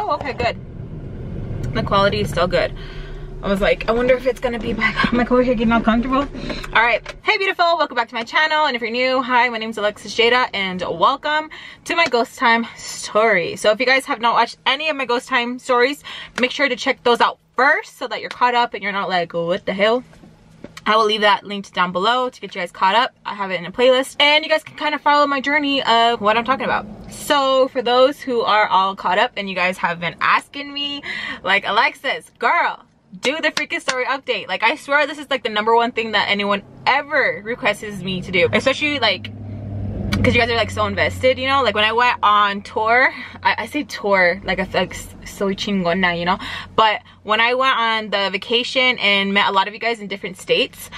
Oh, okay, good. The quality is still good. I was like, I wonder if it's gonna be back. I'm like over here getting all comfortable. All right, hey beautiful, welcome back to my channel. And if you're new, hi, my name's Alexis Jayda and welcome to my ghost time story. So if you guys have not watched any of my ghost time stories, make sure to check those out first so that you're caught up and you're not like, what the hell? I will leave that linked down below to get you guys caught up. I have it in a playlist and you guys can kind of follow my journey of what I'm talking about. So for those who are all caught up and you guys have been asking me like, Alexis, girl, do the freaking story update. Like, I swear this is like the #1 thing that anyone ever requests me to do, especially like because you guys are like so invested, you know. Like when I went on tour, I say tour like I feel like so chingona, you know, but when I went on the vacation and met a lot of you guys in different states,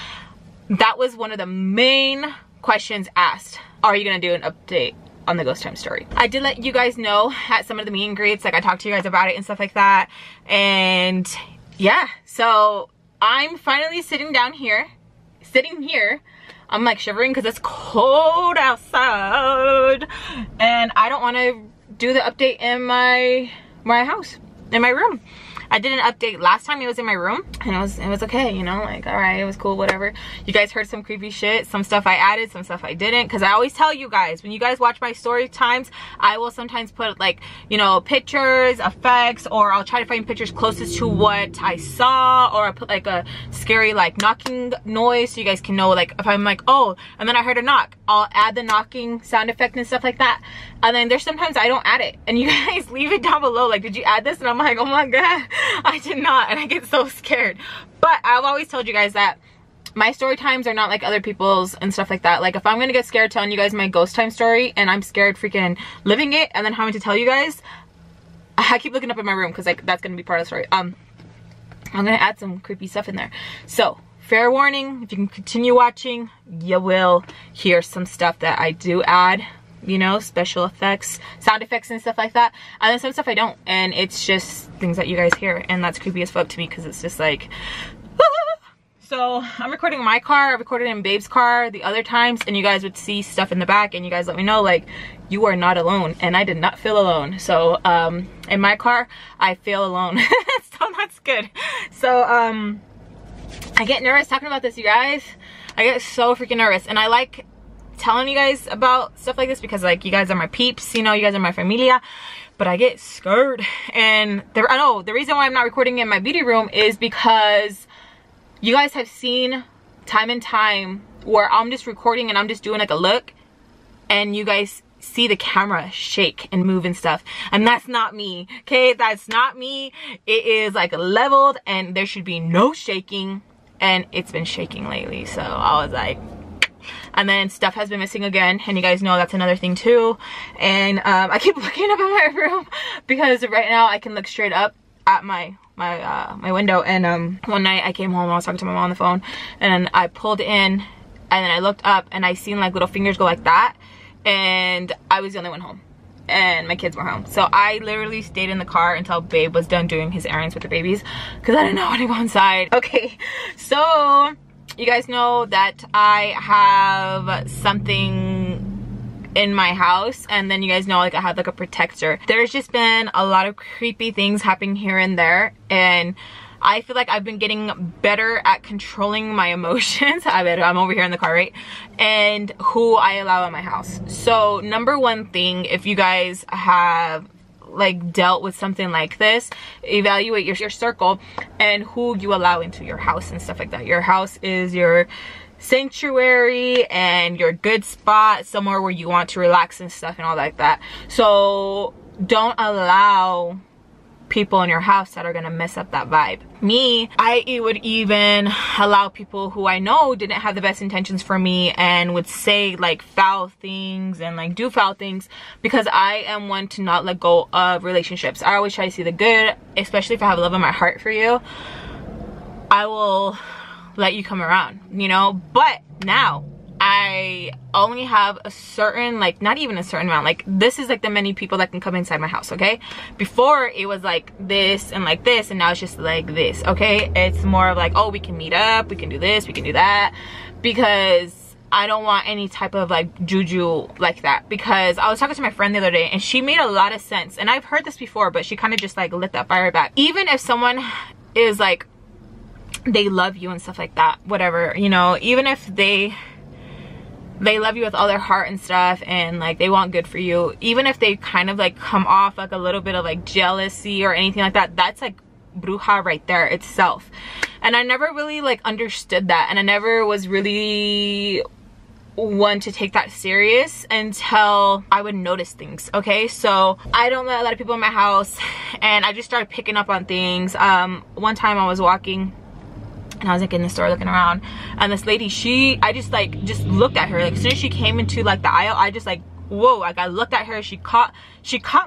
that was one of the main questions asked. Are you gonna do an update on the ghost time story? I did let you guys know at some of the meet and greets, like I talked to you guys about it and stuff like that. And yeah, so I'm finally sitting here. I'm like shivering because it's cold outside and I don't want to do the update in my house, in my room. I did an update last time it was in my room and it was okay, you know, like all right, it was cool, whatever. You guys heard some creepy shit, some stuff I added, some stuff I didn't, because I always tell you guys, when you guys watch my story times, I will sometimes put like, you know, pictures, effects, or I'll try to find pictures closest to what I saw, or I put like a scary like knocking noise so you guys can know, like if I'm like, oh, and then I heard a knock, I'll add the knocking sound effect and stuff like that. And then there's sometimes I don't add it and you guys leave it down below like, did you add this? And I'm like, oh my god, I did not, and I get so scared. But I've always told you guys that my story times are not like other people's and stuff like that. Like if I'm gonna get scared telling you guys my ghost time story and I'm scared freaking living it and then having to tell you guys, I keep looking up in my room because like that's gonna be part of the story. I'm gonna add some creepy stuff in there. So fair warning, if you can continue watching, you will hear some stuff that I do add, you know, special effects, sound effects and stuff like that, and then some stuff I don't, and it's just things that you guys hear, and that's creepy as fuck to me because it's just like so I'm recording in my car, I recorded in Babe's car the other times, and you guys would see stuff in the back and you guys let me know like you are not alone, and I did not feel alone. So in my car I feel alone. So that's good. So I get nervous talking about this, you guys. I get so freaking nervous, and I like telling you guys about stuff like this because like you guys are my peeps, you know, you guys are my familia, but I get scared. And I know the reason why I'm not recording in my beauty room is because you guys have seen time and time where I'm just recording and I'm just doing like a look and you guys see the camera shake and move and stuff, and that's not me, okay? That's not me. It is like leveled and there should be no shaking, and it's been shaking lately. So I was like, and then stuff has been missing again, and you guys know that's another thing too. And I keep looking up in my room because right now I can look straight up at my window. And one night I came home, I was talking to my mom on the phone, and I pulled in and then I looked up and I seen like little fingers go like that, and I was the only one home and my kids were home. So I literally stayed in the car until Babe was done doing his errands with the babies because I didn't know when to go inside. Okay, so you guys know that I have something in my house, and then you guys know like I have like a protector. There's just been a lot of creepy things happening here and there, and I feel like I've been getting better at controlling my emotions. I'm over here in the car, right? And who I allow in my house. So #1 thing, if you guys have like dealt with something like this, evaluate your circle and who you allow into your house and stuff like that. Your house is your sanctuary and your good spot, somewhere where you want to relax and stuff and all like that. So don't allow people in your house that are gonna mess up that vibe. Me, I would even allow people who I know didn't have the best intentions for me and would say like foul things and like do foul things, because I am one to not let go of relationships. I always try to see the good, especially if I have love in my heart for you. I will let you come around, you know. But now I only have a certain, like, not even a certain amount, like this is like the many people that can come inside my house, okay? Before it was like this and like this, and now it's just like this, okay? It's more of like, oh, we can meet up, we can do this, we can do that, because I don't want any type of like juju like that. Because I was talking to my friend the other day and she made a lot of sense, and I've heard this before, but she kind of just like lit that fire back. Even if someone is like, they love you and stuff like that, whatever, you know, even if they love you with all their heart and stuff, and like they want good for you, even if they kind of like come off like a little bit of like jealousy or anything like that, that's like bruja right there itself. And I never really like understood that, and I never was really one to take that serious until I would notice things. Okay, so I don't let a lot of people in my house, and I just started picking up on things. One time I was walking and I was like in the store looking around, and this lady, I just looked at her. Like as soon as she came into like the aisle, I just like, whoa, like I looked at her. She caught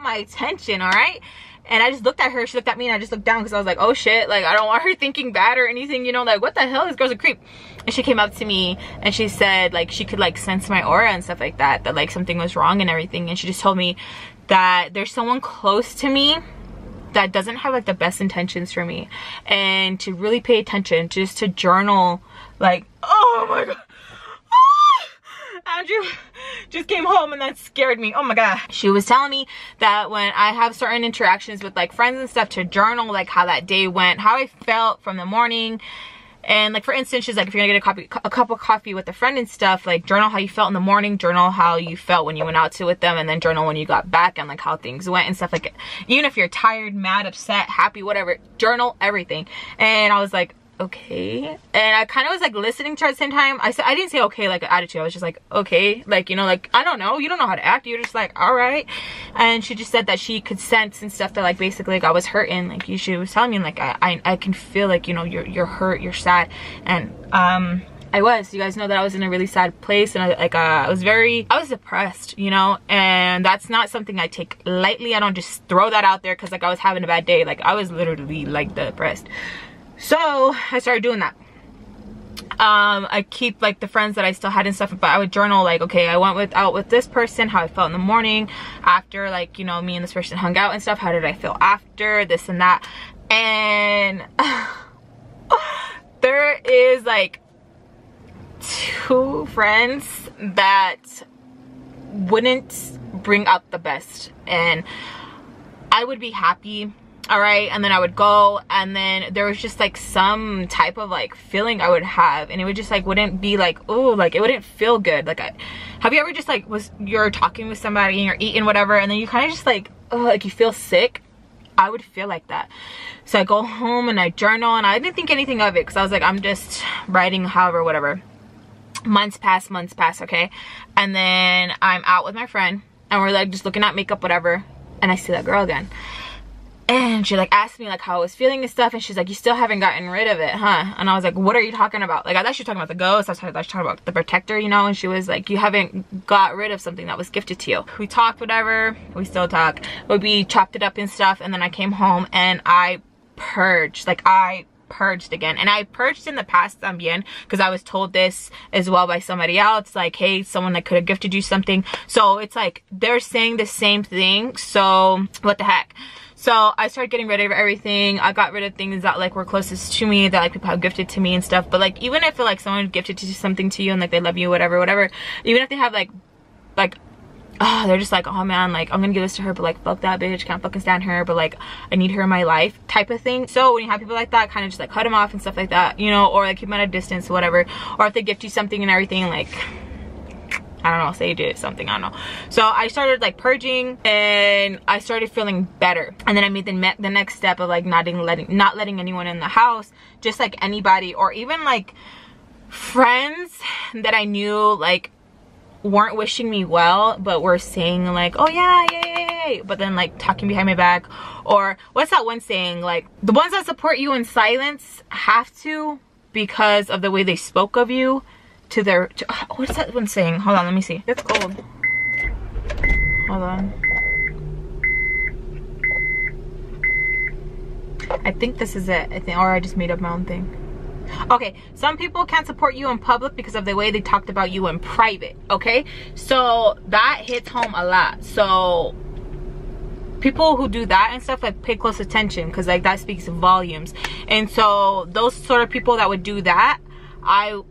my attention. All right, and I just looked at her, she looked at me, and I just looked down because I was like, oh shit, like I don't want her thinking bad or anything, you know, like what the hell, this girl's a creep. And she came up to me and she said like she could like sense my aura and stuff like that, that like something was wrong and everything. And she just told me that there's someone close to me that doesn't have like the best intentions for me, and to really pay attention, just to journal. Like, oh my god, Andrew just came home and that scared me. Oh my god. She was telling me that when I have certain interactions with like friends and stuff, to journal like how that day went, how I felt from the morning. And like for instance, she's like, if you're gonna get a cup of coffee with a friend and stuff, like journal how you felt in the morning, journal how you felt when you went out to with them, and then journal when you got back and like how things went and stuff like it. Even if you're tired, mad, upset, happy, whatever, journal everything. And I was like, okay. And I kind of was like listening to her at the same time. I didn't say okay like an attitude. I was just like, okay, like, you know, like I don't know, you don't know how to act, you're just like, all right. And she just said that she could sense and stuff that like basically like I was hurting. Like she was telling me like I can feel like, you know, you're hurt, you're sad. And I was, you guys know that I was in a really sad place, and I was depressed, you know, and that's not something I take lightly. I don't just throw that out there because like I was having a bad day. Like I was literally like depressed. So I started doing that. I keep like the friends that I still had and stuff, but I would journal like, okay, I went out with this person, how I felt in the morning, after like, you know, me and this person hung out and stuff, how did I feel after, this and that. And there is like 2 friends that wouldn't bring out the best, and I would be happy, all right, and then I would go, and then there was just like some type of like feeling I would have, and it would just like wouldn't be like, oh, like it wouldn't feel good. Like have you ever just like you're talking with somebody and you're eating whatever, and then you kind of just like, oh, like you feel sick? I would feel like that. So I go home and I journal, and I didn't think anything of it because I was like, I'm just writing, however, whatever. Months pass, okay, and then I'm out with my friend and we're like just looking at makeup, whatever, and I see that girl again. And she like asked me like how I was feeling and stuff, and she's like, you still haven't gotten rid of it, huh? And I was like, what are you talking about? Like I thought she was talking about the ghost. I thought she was talking about the protector, you know. And she was like, you haven't got rid of something that was gifted to you. We talked, whatever, we still talk, but we chopped it up and stuff. And then I came home and I purged, like I purged again. And I purged in the past también, because I was told this as well by somebody else, like, hey, someone that could have gifted you something. So it's like they're saying the same thing, so what the heck. So I started getting rid of everything. I got rid of things that like were closest to me, that like people have gifted to me and stuff. But like even if like someone gifted something to you and like they love you, whatever, even if they have like oh, they're just like, oh man, like I'm gonna give this to her, but like fuck that bitch, can't fucking stand her, but like I need her in my life type of thing. So when you have people like that, kind of just like cut them off and stuff like that, you know, or like keep them at a distance, whatever. Or if they gift you something and everything, like I don't know, say you did something, I don't know. So I started like purging, and I started feeling better. And then I made the next step of like not letting anyone in the house, just like anybody, or even like friends that I knew like weren't wishing me well, but were saying like, oh yeah, yay, but then like talking behind my back. Or what's that one saying, like the ones that support you in silence have to, because of the way they spoke of you to their what's that one saying? Hold on, let me see. It's cold. Hold on. I think this is it. I think, or I just made up my own thing. Okay, some people can't support you in public because of the way they talked about you in private. Okay, so that hits home a lot. So people who do that and stuff, like, pay close attention, because like that speaks volumes. And so those sort of people that would do that,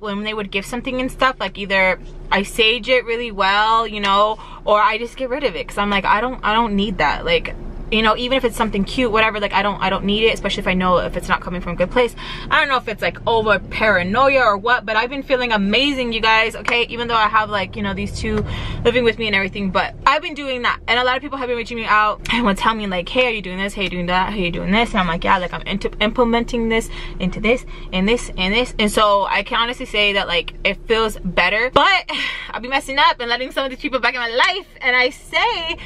when they would give something and stuff, like either I sage it really well, you know, or I just get rid of it because I'm like, I don't need that. Like, you know, even if it's something cute, whatever, like I don't need it, especially if I know if it's not coming from a good place. I don't know if it's like over paranoia or what, but I've been feeling amazing, you guys, okay? Even though I have like, you know, these two living with me and everything, but I've been doing that. And a lot of people have been reaching me out and will tell me like, hey, are you doing this? Hey, are you doing that? Hey, are you doing this? And I'm like, yeah, like I'm implementing this into this and this and this. And so I can honestly say that like it feels better, but I'll be messing up and letting some of these people back in my life. And I say,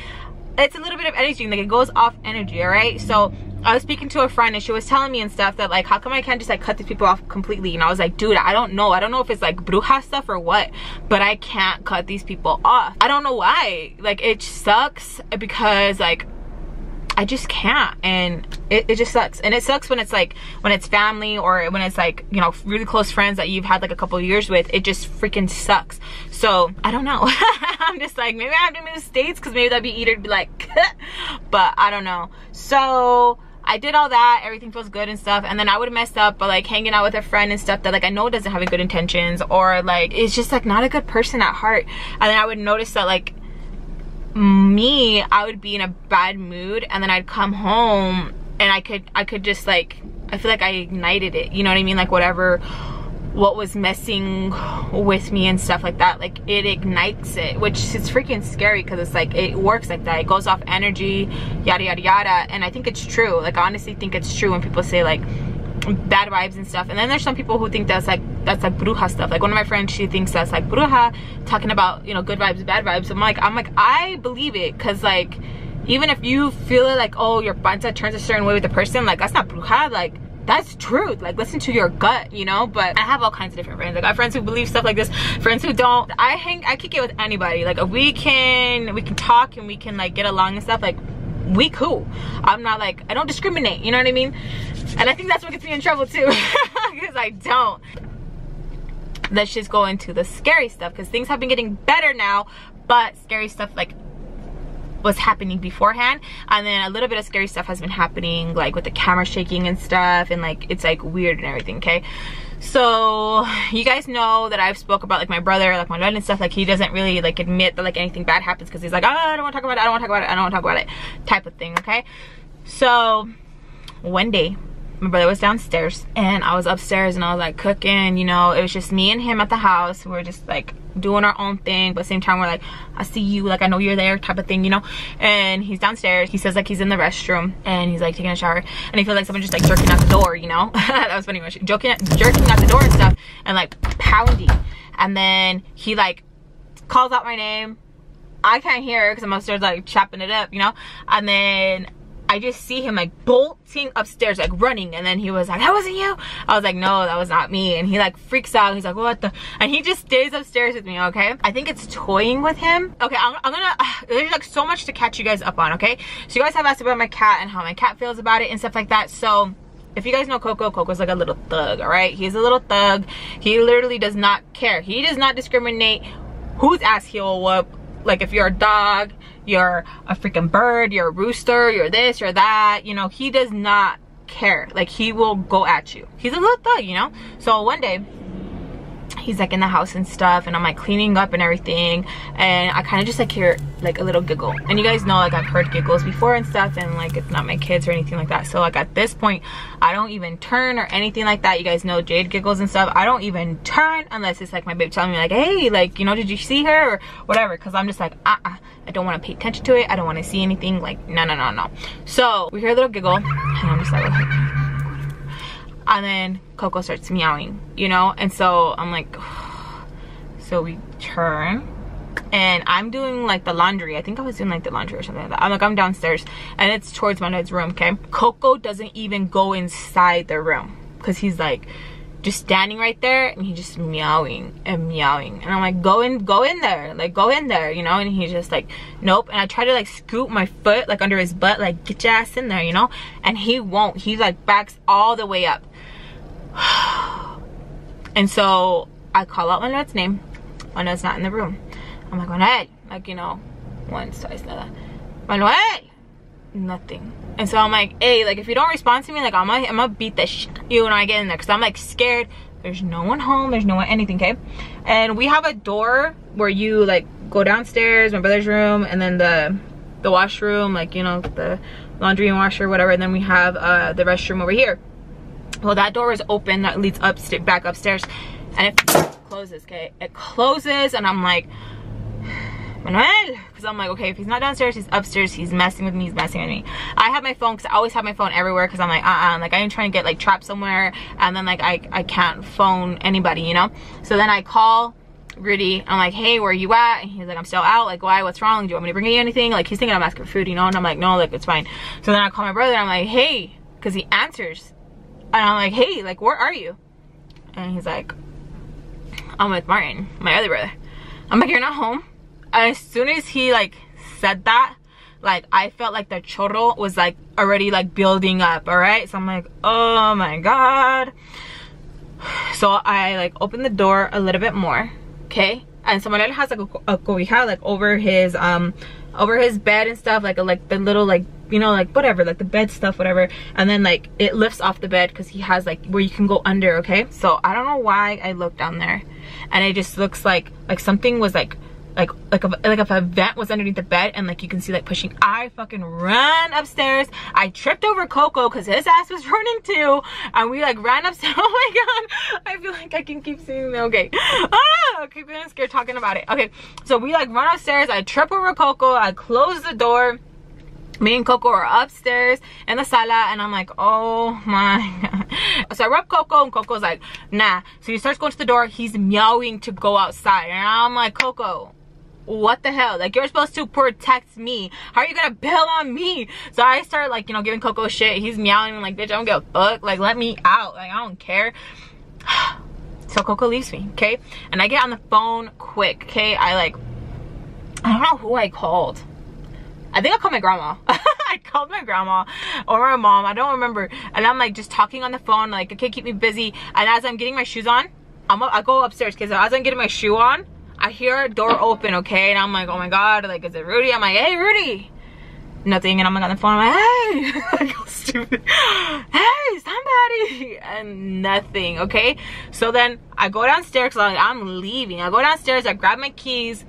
it's a little bit of energy, like it goes off energy, all right? So I was speaking to a friend and she was telling me and stuff that like, how come I can't just like cut these people off completely? And I was like, dude, I don't know if it's like bruja stuff or what, but I can't cut these people off. I don't know why. Like it sucks because like I just can't, and it just sucks. And it sucks when it's like, when it's family or when it's like, you know, really close friends that you've had like a couple of years with. It just freaking sucks. So I don't know. I'm just like, maybe I have to move states because maybe that'd be easier to be like, but I don't know. So I did all that, everything feels good and stuff, and then I would mess up by like hanging out with a friend and stuff that like I know doesn't have good intentions, or like it's just like not a good person at heart. And then I would notice that like I would be in a bad mood, and then I'd come home and I could just like, I feel like I ignited it, you know what I mean? Like what was messing with me and stuff like that, like it ignites it, which is freaking scary because it's like it works like that. It goes off energy, yada yada yada. And I think it's true. Like I honestly think it's true when people say like bad vibes and stuff. And then there's some people who think that's like bruja stuff. Like one of my friends, she thinks that's like bruja talking about, you know, good vibes, bad vibes. I'm like I believe it, because like even if you feel it like, oh, your panza turns a certain way with the person, like that's not bruja, like that's truth. Like listen to your gut, you know. But I have all kinds of different friends. Like I have friends who believe stuff like this, friends who don't. I kick it with anybody. Like if we can talk and we can like get along and stuff, like we cool. I'm not like, I don't discriminate, you know what I mean? And I think that's what gets me in trouble too, because I don't. Let's just go into the scary stuff, because things have been getting better now, but scary stuff like was happening beforehand, and then a little bit of scary stuff has been happening, like with the camera shaking and stuff, and like it's like weird and everything. Okay, so you guys know that I've spoke about like my brother, like my dad and stuff. Like he doesn't really like admit that like anything bad happens, because he's like, oh, I don't want to talk about it, I don't want to talk about it, I don't want to talk about it, type of thing. Okay, so one day my brother was downstairs and I was upstairs, and I was like cooking, you know. It was just me and him at the house. We were just like doing our own thing, but at the same time we're like, I see you, like I know you're there, type of thing, you know. And he's downstairs. He says like he's in the restroom and he's like taking a shower, and he feels like someone just like jerking at the door, you know. That was funny, jerking at the door and stuff, and like pounding. And then he like calls out my name. I can't hear because I'm upstairs like chopping it up, you know. And then I just see him like bolting upstairs, like running, and then he was like, that wasn't you? I was like, no, that was not me. And he like freaks out. He's like, what the? And he just stays upstairs with me, okay? I think it's toying with him. Okay, I'm gonna, there's like so much to catch you guys up on, okay? So you guys have asked about my cat and how my cat feels about it and stuff like that. So if you guys know Coco, Coco's like a little thug, all right? He's a little thug. He literally does not care. He does not discriminate whose ass he'll whoop. Like if you're a dog, you're a freaking bird, you're a rooster, you're this, you're that, you know, he does not care. Like he will go at you. He's a little thug, you know. So one day he's like in the house and stuff, and I'm like cleaning up and everything, and I kind of just like hear like a little giggle. And you guys know like I've heard giggles before and stuff, and like it's not my kids or anything like that. So like at this point I don't even turn or anything like that. You guys know Jade giggles and stuff. I don't even turn unless it's like my babe telling me like, hey, like, you know, did you see her or whatever, because I'm just like I don't want to pay attention to it. I don't want to see anything. Like no. So we hear a little giggle, and I'm just like, okay. And then Coco starts meowing, you know. And so I'm like, so we turn, and I'm doing like the laundry. I think I was doing like the laundry or something like that. I'm downstairs, and it's towards my dad's room, okay? Coco doesn't even go inside the room, because he's like just standing right there, and he's just meowing and meowing. And I'm like, go in there, like go in there, you know. And he's just like, nope. And I try to like scoop my foot like under his butt, like get your ass in there, you know. And he won't. He like backs all the way up. And so I call out my dad's name. My dad's not in the room. I'm like, Manuel, like, you know, once, twice, nada. Manuel, nothing. And so I'm like, hey, like if you don't respond to me, like I'm gonna beat the shit you when I get in there, because I'm like scared there's no one home, there's no one anything, okay? And we have a door where you like go downstairs, my brother's room, and then the washroom, like, you know, the laundry and washer, whatever, and then we have the restroom over here. Well, that door is open, that leads back upstairs, and it closes, okay? It closes, and I'm like, Manuel, because I'm like, okay, if he's not downstairs, he's upstairs, he's messing with me, he's messing with me. I have my phone, because I always have my phone everywhere, because I'm like, like, I ain't trying to get like trapped somewhere, and then like I can't phone anybody, you know? So then I call Rudy, I'm like, hey, where are you at? And he's like, I'm still out. Like, why? What's wrong? Do you want me to bring you anything? Like, he's thinking I'm asking for food, you know? And I'm like, no, like, it's fine. So then I call my brother, and I'm like, hey, because he answers, and I'm like, hey, like, where are you? And he's like, I'm with Martin, my other brother. I'm like, you're not home? And as soon as he like said that, like, I felt like the chorro was like already like building up, all right? So I'm like, oh my God. So I like opened the door a little bit more, okay? And someone else has like a cobija like over his bed and stuff, like the little, like, you know, like whatever, like the bed stuff, whatever. And then like it lifts off the bed because he has like where you can go under, okay? So I don't know why I looked down there, and it just looks like something was like if a vent was underneath the bed, and like you can see like pushing. I fucking ran upstairs. I tripped over Coco because his ass was running too, and we like ran upstairs. Oh my God, I feel like I can keep seeing them. Okay, keep getting scared talking about it. Okay, so we like run upstairs. I trip over Coco. I close the door. Me and Coco are upstairs in the sala, and I'm like, oh my God. So I rub Coco, and Coco's like, nah. So he starts going to the door. He's meowing to go outside, and I'm like, Coco, what the hell? Like, you're supposed to protect me. How are you gonna bail on me? So I start like, you know, giving Coco shit. He's meowing like, bitch, I don't give a fuck. Like, let me out. Like, I don't care. So Coco leaves me, okay? And I get on the phone quick, okay? I don't know who I called. I think I called my grandma. I called my grandma or my mom, I don't remember. And I'm like just talking on the phone, like, okay, keep me busy. And as I'm getting my shoes on, I go upstairs, because as I'm getting my shoe on, I hear a door open, okay? And I'm like, oh my God, like, is it Rudy? I'm like, hey, Rudy. Nothing. And I'm like on the phone, I'm like, hey. I go stupid. Hey, somebody. And nothing, okay? So then I go downstairs, because I'm leaving. I go downstairs, I grab my keys.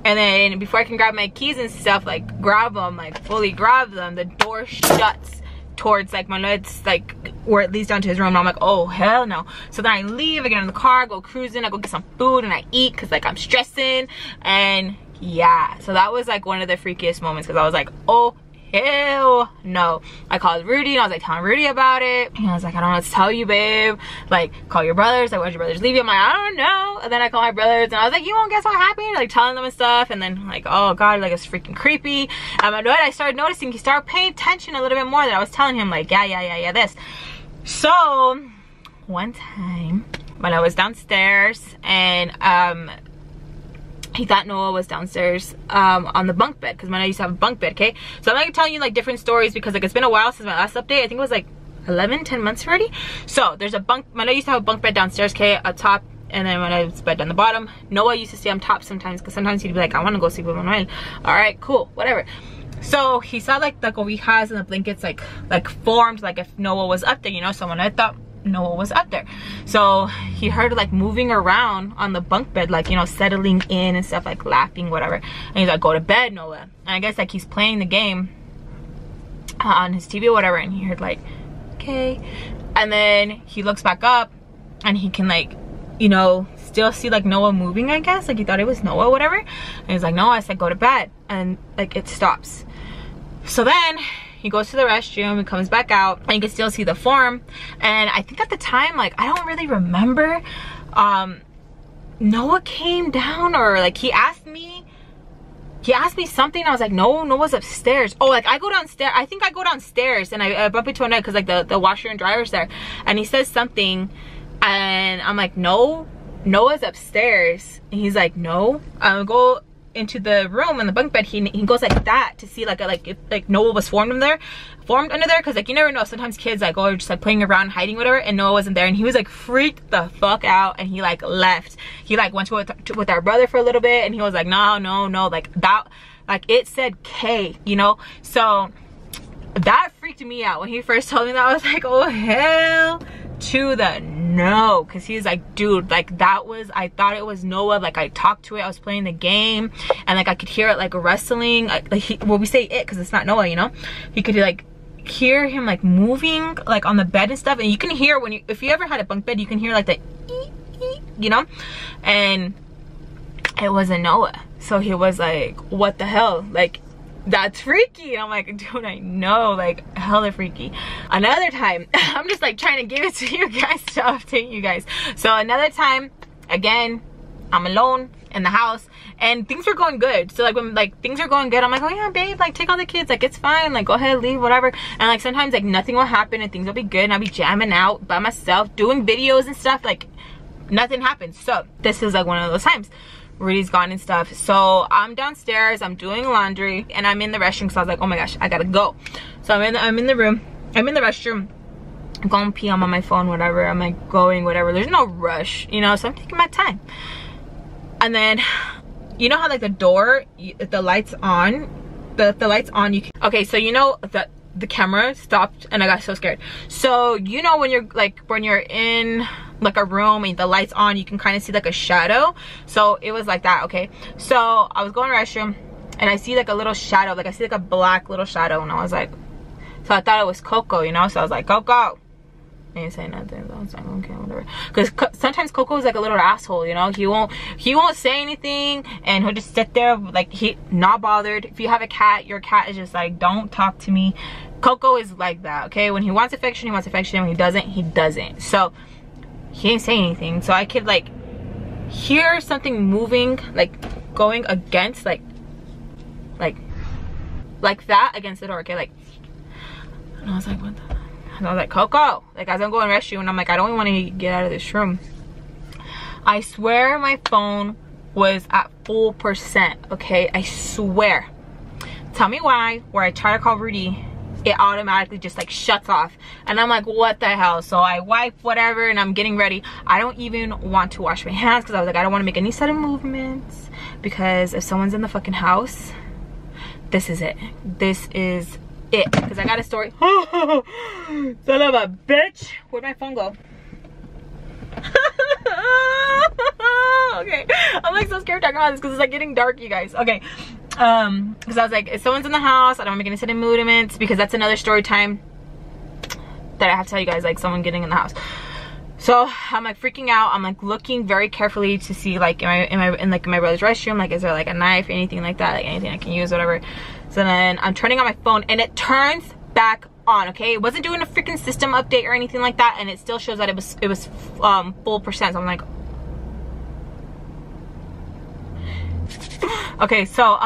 And then before I can grab my keys and stuff, like grab them, like fully grab them, the door shuts towards like my legs, like where it leads down to his room. And I'm like, oh hell no. So then I leave, I get in the car, go cruising, I go get some food, and I eat because like I'm stressing. And yeah, so that was like one of the freakiest moments, because I was like, oh hell no. I called Rudy, and I was like telling Rudy about it, and I was like, I don't know what to tell you, babe. Like, call your brothers. Like, why'd your brothers leave you? I'm like, I don't know. And then I call my brothers, and I was like, you won't guess what happened, like telling them and stuff. And then like, oh God, like, it's freaking creepy. And I started noticing, he started paying attention a little bit more, that I was telling him like, yeah, this. So one time when I was downstairs, and he thought Noah was downstairs on the bunk bed, because I used to have a bunk bed, okay? So I'm like telling you like different stories, because like it's been a while since my last update. I think it was like 10 months already. So there's a bunk, I used to have a bunk bed downstairs, okay, up top, and then when I was bed down the bottom. Noah used to stay on top sometimes, because sometimes he'd be like, I want to go sleep with Manuel. All right, cool, whatever. So he saw like the cobijas and the blankets like formed, like if Noah was up there, you know? So when I thought Noah was up there, so he heard like moving around on the bunk bed, like, you know, settling in and stuff, like laughing, whatever. And he's like, go to bed, Noah. And I guess like he's playing the game on his TV or whatever, and he heard like, okay. And then he looks back up, and he can like, you know, still see like Noah moving, I guess. Like he thought it was Noah, whatever. And he's like, no. I said, go to bed. And like it stops. So then he goes to the restroom, he comes back out, and you can still see the form. And I think at the time, like, I don't really remember, Noah came down, or like he asked me something. I was like, no, Noah's upstairs. Oh, like I go downstairs, I think I go downstairs, and I bump into Annette, because like the washer and dryer's there, and he says something, and I'm like, no, Noah's upstairs. And he's like, no. I go into the room, and the bunk bed, he goes like that to see like if like Noah was formed under there, because like you never know, sometimes kids like are just like playing around, hiding, whatever, and Noah wasn't there. And he was like freaked the fuck out, and he like left. He like went with our brother for a little bit, and he was like, no, like that, like it said K, you know? So that freaked me out when he first told me that. I was like, oh hell to the no, because he's like, dude, like that was, I thought it was Noah. Like I talked to it, I was playing the game, and like I could hear it like wrestling, like well, we say it because it's not Noah, you know. He could like hear him like moving like on the bed and stuff, and you can hear when you, if you ever had a bunk bed, you can hear like the you know, and it wasn't Noah. So he was like, what the hell, like that's freaky. And I'm like, dude, I know, like hella freaky. Another time, I'm just like trying to give it to you guys to update you guys. So another time, again, I'm alone in the house and things were going good. So like when like things are going good, I'm like, oh yeah, babe, like take all the kids, like it's fine, like go ahead, leave, whatever. And like sometimes like nothing will happen and things will be good, and I'll be jamming out by myself doing videos and stuff, like nothing happens. So this is like one of those times. Rudy's gone and stuff, so I'm downstairs, I'm doing laundry, and I'm in the restroom. So I was like, oh my gosh, I gotta go. So I'm in the room, I'm in the restroom, I'm going pee, I'm on my phone, whatever, I'm like going, whatever, there's no rush, you know, so I'm taking my time. And then you know how like the door, the lights on, the lights on, you can, okay, so you know that the camera stopped and I got so scared. So you know when you're in like a room and the lights on, you can kind of see like a shadow. So it was like that, okay. So I was going to the restroom and I see like a little shadow, like I see like a black little shadow, and I was like, so I thought it was Coco, you know. So I was like, Coco. He didn't say nothing. So I was like, okay, whatever. Because sometimes Coco is like a little asshole, you know. He won't say anything, and he'll just sit there like he not bothered. If you have a cat, your cat is just like, don't talk to me. Coco is like that, okay. When he wants affection, he wants affection. When he doesn't, he doesn't. So he didn't say anything. So I could like hear something moving, like going against like that against the door, okay, like. And I was like, what the. And I was like, Coco, like as I'm going to restroom, and I'm like, I don't want to get out of this room. I swear my phone was at full %, okay? I swear. Tell me why, where I try to call Rudy, it automatically just like shuts off. And I'm like, what the hell? So I wipe whatever and I'm getting ready. I don't even want to wash my hands because I was like, I don't want to make any sudden movements, because if someone's in the fucking house, this is it. This is it, because I got a story. Son of a bitch. Where'd my phone go? Okay, I'm like so scared talking about this because it's like getting dark, you guys. Okay, because I was like, if someone's in the house, I don't want to make any sudden movements, because that's another story time that I have to tell you guys, like someone getting in the house. So I'm like freaking out. I'm like looking very carefully to see like am I in like my brother's restroom, like is there like a knife, anything like that, like anything I can use, whatever. So then I'm turning on my phone and it turns back on, okay? It wasn't doing a freaking system update or anything like that, and it still shows that it was full %. So I'm like, okay, so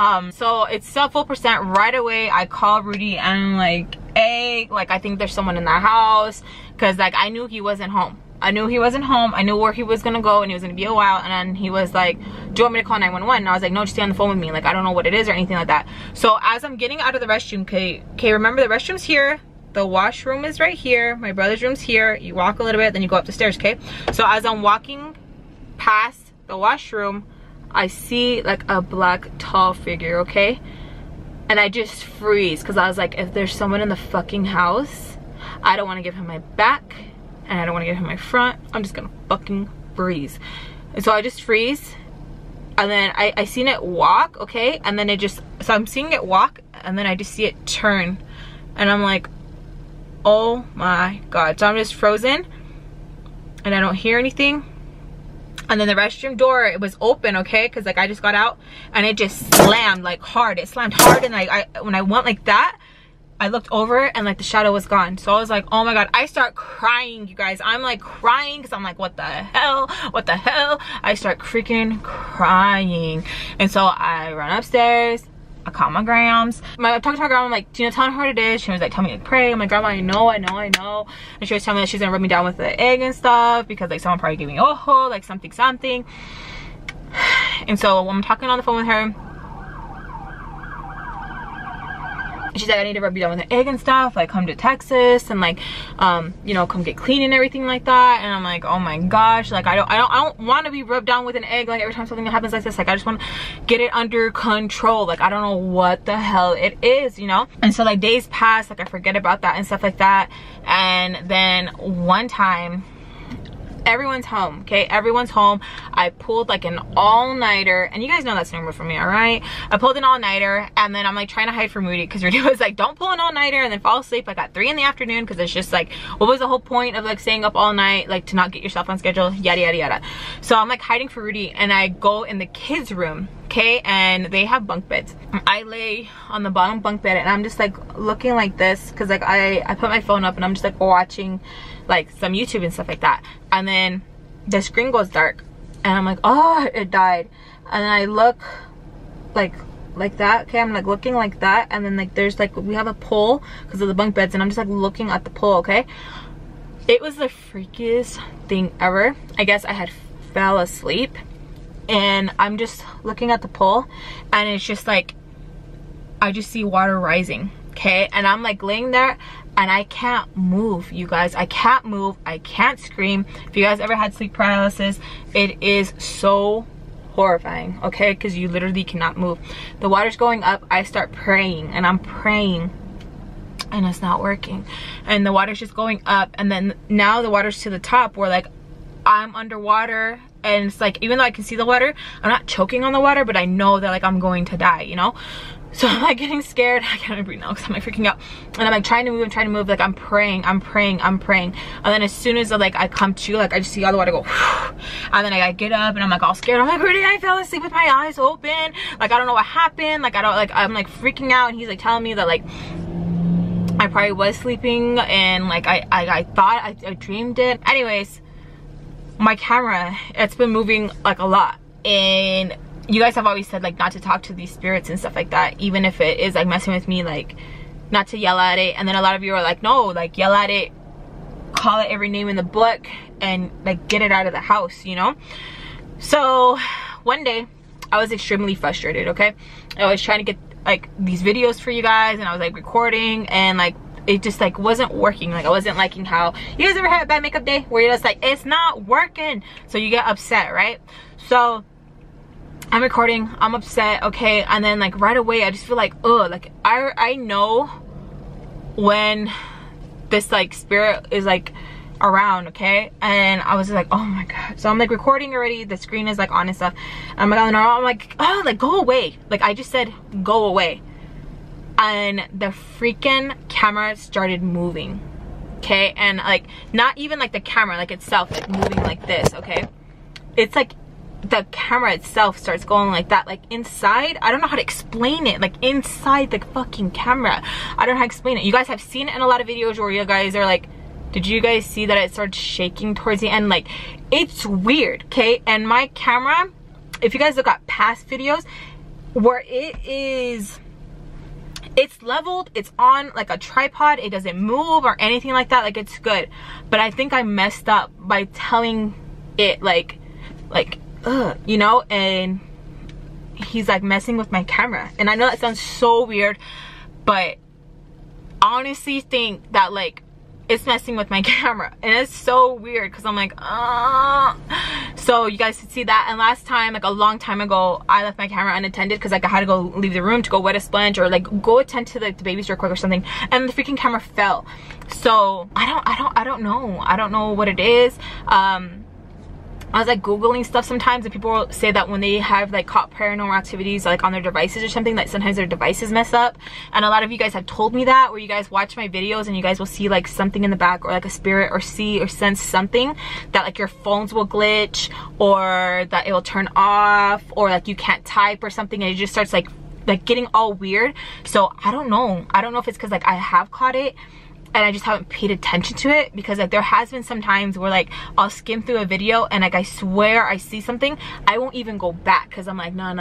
it's still full % right away. I call Rudy and I'm like, hey, like I think there's someone in the house, because like I knew he wasn't home. I knew he wasn't home. I knew where he was gonna go, and he was gonna be a while. And then he was like, do you want me to call 911? And I was like, no, just stay on the phone with me. Like, I don't know what it is or anything like that. So as I'm getting out of the restroom, okay, remember the restroom's here, the washroom is right here, my brother's room's here. You walk a little bit, then you go up the stairs, okay? So as I'm walking past the washroom, I see like a black tall figure, okay? And I just freeze, because I was like, if there's someone in the fucking house, I don't want to give him my back and I don't want to give him my front. I'm just gonna fucking freeze. And so I just freeze, and then I seen it walk, okay? And then it just, so I'm seeing it walk, and then I just see it turn, and I'm like, oh my god. So I'm just frozen and I don't hear anything. And then the restroom door, it was open, okay, because like I just got out, and it just slammed like hard. It slammed hard, and like when I went like that, I looked over and like the shadow was gone. So I was like, oh my god. I start crying, you guys. I'm like crying because I'm like, what the hell, what the hell. I start freaking crying. And so I run upstairs, I call my grams. I'm talking to my grandma, I'm like, you know, tell her what it is. She was like, tell me to pray. I'm like, grandma, I know. And she was telling me that she's gonna rub me down with the egg and stuff, because like someone probably gave me ojo, like something. And so I'm talking on the phone with her, she's like, I need to rub you down with the egg and stuff, like come to Texas and like you know, come get clean and everything like that. And I'm like, oh my gosh, like I don't want to be rubbed down with an egg like every time something happens like this. Like I just want to get it under control. Like I don't know what the hell it is, you know. And so like days pass, like I forget about that and stuff like that. And then one time, everyone's home, okay? Everyone's home. I pulled like an all-nighter, and you guys know that's normal for me, all right? I pulled an all-nighter, and then I'm like trying to hide from Rudy, because Rudy was like, don't pull an all-nighter and then fall asleep like at 3 in the afternoon, because it's just like, what was the whole point of like staying up all night, like to not get yourself on schedule, yada yada yada. So I'm like hiding for Rudy, and I go in the kids' room, okay, and they have bunk beds. I lay on the bottom bunk bed, and I'm just like looking like this, because like I put my phone up, and I'm just like watching like some YouTube and stuff like that, and then the screen goes dark, and I'm like, oh, it died. And then I look like that, okay, I'm like looking like that, and then like there's like, we have a pole because of the bunk beds, and I'm just like looking at the pole, okay. It was the freakiest thing ever. I guess I had fell asleep, and I'm just looking at the pole, and it's just like, I just see water rising, okay, and I'm like laying there, and I can't move, you guys. I can't move, I can't scream. If you guys ever had sleep paralysis, it is so horrifying, okay, because you literally cannot move. The water's going up, I start praying, and I'm praying, and it's not working, and the water's just going up, and then now the water's to the top where like I'm underwater, and it's like, even though I can see the water, I'm not choking on the water, but I know that like I'm going to die, you know. So I'm like getting scared. I can't even breathe now because I'm like freaking out, and I'm like trying to move, like I'm praying, and then as soon as like I come to, like I just see all the water go whew, and then I get up, and I'm like all scared. I'm like, Rudy, I fell asleep with my eyes open, like I don't know what happened, like I don't, like I'm like freaking out, and he's like telling me that like I probably was sleeping, and like I thought I dreamed it. Anyways, my camera, it's been moving like a lot, and you guys have always said like not to talk to these spirits and stuff like that, even if it is like messing with me, like not to yell at it. And then a lot of you are like, no, like yell at it, call it every name in the book, and like get it out of the house, you know. So one day I was extremely frustrated, okay. I was trying to get like these videos for you guys, and I was like recording, and like it just like wasn't working. Like I wasn't liking how, you guys ever had a bad makeup day where you're just like, it's not working, so you get upset, right? So I'm recording, I'm upset, okay, and then like right away I just feel like, oh, like I know when this like spirit is like around, okay. And I was like, oh my god. So I'm like recording already, the screen is like on and stuff, I'm like, I'm like, oh, like go away, like I just said go away, and the freaking camera started moving, okay. And like not even like the camera like itself like moving like this, okay. It's like the camera itself starts going like that, like inside, I don't know how to explain it, like inside the fucking camera, I don't know how to explain it. You guys have seen it in a lot of videos where you guys are like, did you guys see that it started shaking towards the end? Like it's weird, okay. And my camera, if you guys look at past videos where it's leveled, it's on like a tripod, it doesn't move or anything like that, like it's good. But I think I messed up by telling it like you know, and he's like messing with my camera. And I know that sounds so weird, but I honestly think that like it's messing with my camera, and it's so weird because I'm like, so you guys could see that. And last time, like a long time ago, I left my camera unattended because like I had to go leave the room to go wet a sponge or like go attend to like the babies real quick or something, and the freaking camera fell. So I don't know what it is. I was like googling stuff sometimes, and people say that when they have like caught paranormal activities like on their devices or something, that sometimes their devices mess up. And a lot of you guys have told me that, where you guys watch my videos and you guys will see like something in the back, or like a spirit, or see or sense something, that like your phones will glitch, or that it will turn off, or like you can't type or something, and it just starts like getting all weird. So I don't know if it's because like I have caught it and I just haven't paid attention to it, because like there has been some times where like I'll skim through a video and like I swear I see something, I won't even go back because I'm like, nah,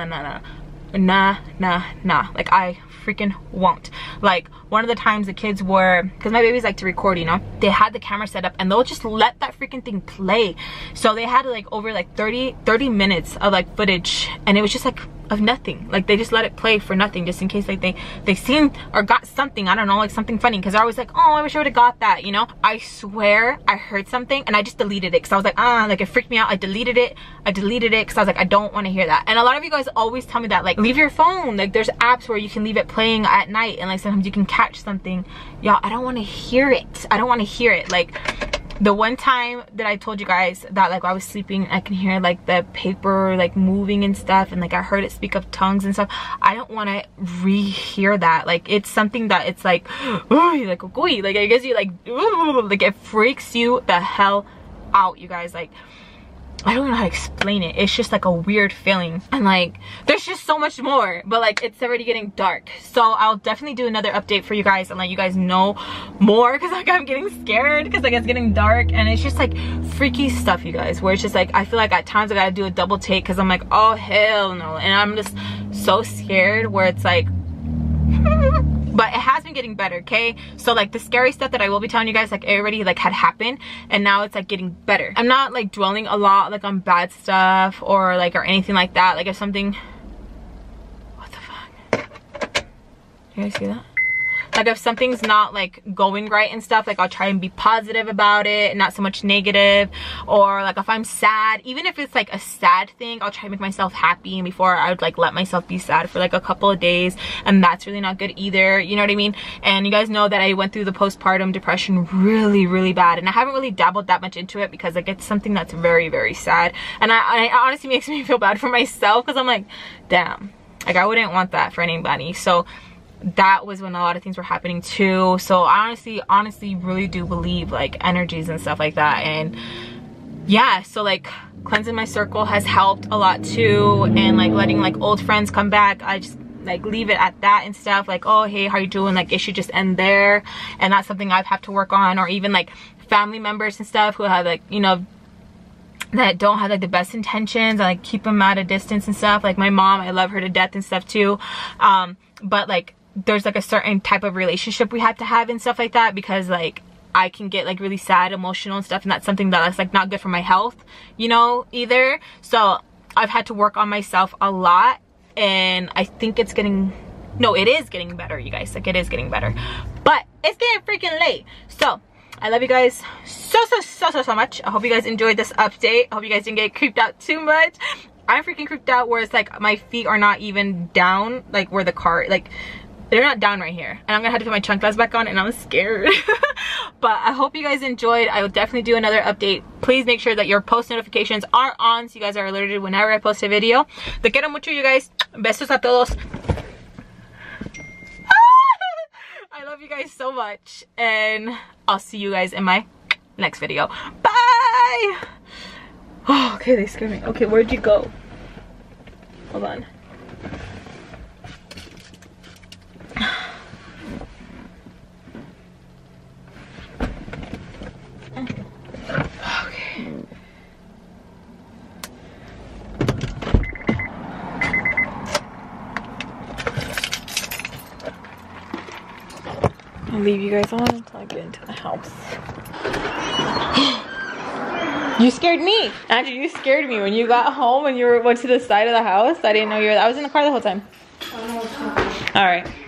like I freaking won't. Like one of the times the kids were, because my babies like to record, you know, they had the camera set up and they'll just let that freaking thing play. So they had like over like 30 minutes of like footage, and it was just like of nothing. Like they just let it play for nothing, just in case like they seen or got something, I don't know, like something funny, because they're always like, oh, I wish I would have got that, you know. I swear I heard something and I just deleted it because I was like, like it freaked me out. I deleted it because I was like, I don't want to hear that. And a lot of you guys always tell me that, like, leave your phone, like there's apps where you can leave it playing at night and like sometimes you can catch something. Y'all, I don't want to hear it. I don't want to hear it. Like the one time that I told you guys that like I was sleeping, I can hear like the paper like moving and stuff, and like I heard it speak of tongues and stuff. I don't want to rehear that. Like it's something that it's like like I guess you like it freaks you the hell out, you guys. Like I don't know how to explain it. It's just like a weird feeling, and like there's just so much more, but like it's already getting dark, so I'll definitely do another update for you guys and let you guys know more, because like I'm getting scared because like it's getting dark, and it's just like freaky stuff, you guys, where it's just like I feel like at times I gotta do a double take because I'm like, oh hell no, and I'm just so scared where it's like but it has been getting better, okay? So like the scary stuff that I will be telling you guys, like it already like had happened, and now it's like getting better. I'm not like dwelling a lot like on bad stuff or like or anything like that. Like if something, what the fuck, you guys see that? Like if something's not like going right and stuff, like I'll try and be positive about it, not so much negative. Or like if I'm sad, even if it's like a sad thing, I'll try to make myself happy, and before I would like let myself be sad for like a couple of days, and that's really not good either, you know what I mean? And you guys know that I went through the postpartum depression really bad, and I haven't really dabbled that much into it because like it's something that's very sad, and I honestly makes me feel bad for myself, because I'm like, damn, like I wouldn't want that for anybody. So that was when a lot of things were happening too. So I honestly really do believe like energies and stuff like that. And yeah, so like cleansing my circle has helped a lot too, and like letting like old friends come back, I just like leave it at that and stuff. Like, oh hey, how you doing? Like it should just end there, and that's something I've had to work on. Or even like family members and stuff who have like, you know, that don't have like the best intentions, I like keep them at a distance and stuff. Like my mom, I love her to death and stuff too, but like there's like a certain type of relationship we have to have and stuff like that, because like I can get like really sad, emotional and stuff, and that's something that's like not good for my health, you know, either. So I've had to work on myself a lot, and I think it's getting, no, it is getting better, you guys. Like it is getting better, but it's getting freaking late. So I love you guys so much. I hope you guys enjoyed this update. I hope you guys didn't get creeped out too much. I'm freaking creeped out where it's like my feet are not even down, like where the car, like they're not down right here, and I'm gonna have to put my chanclas back on, and I'm scared. But I hope you guys enjoyed. I will definitely do another update. Please make sure that your post notifications are on so you guys are alerted whenever I post a video. Te quiero mucho, you guys. Besos a todos. I love you guys so much, and I'll see you guys in my next video. Bye. Oh, okay, they scared me. Okay, where'd you go? Hold on. I'll leave you guys on until I get into the house. You scared me. Andrew, you scared me when you got home and you went to the side of the house. I didn't know you were. I was in the car the whole time. All right.